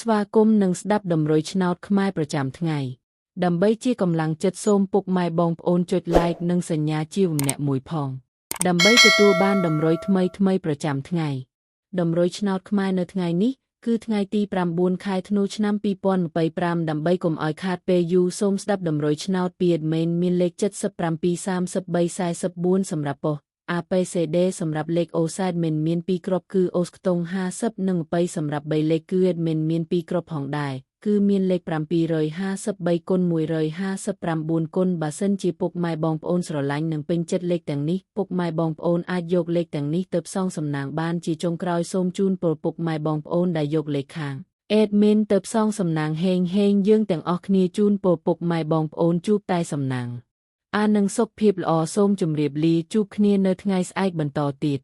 ស្វាគមន៍និងស្ដាប់ដំរុយឆ្នោតខ្មែរប្រចាំថ្ងៃដើម្បីជាកម្លាំងចិត្តសូមពុកម៉ែបងប្អូនចុច like និងសញ្ញាជាម្នាក់មួយផងដើម្បីទទួលបានដំរុយថ្មីប្រចាំថ្ងៃដំរុយឆ្នោតខ្មែរនៅថ្ងៃនេះគឺថ្ងៃទី9ខែធ្នូឆ្នាំ2025ដើម្បីកុំឲ្យខាតពេលយូរសូមស្ដាប់ដំរុយឆ្នោតពី admin មានលេខ773344សម្រាប់ប៉ុស្តិ៍ APCD សម្រាប់លេខ OSIDE មាន2គ្រាប់គឺ OS ខ្ទង់50និង20សម្រាប់3លេខគឺ admin មាន2គ្រាប់ផងដែរគឺមានលេខ753គុណ159គុណបើសិនជាពុកម៉ែបងប្អូនស្រឡាញ់និងពេញចិត្តលេខទាំងនេះពុកម៉ែបងប្អូនអាចយកលេខទាំងនេះទៅផ្សងសំណាងបានជាចុងក្រោយសូមជូនពរពុកម៉ែបងប្អូនដែលយកលេខខាង admin ទៅផ្សងសំណាងហេងយើងទាំងអស់គ្នាជូនពរពុកម៉ែបងប្អូនជួបតែសំណាងនឹងសុខភាពល្អសូមជម្រាបលាជួបគ្នានៅថ្ងៃស្អែកបន្តទៀត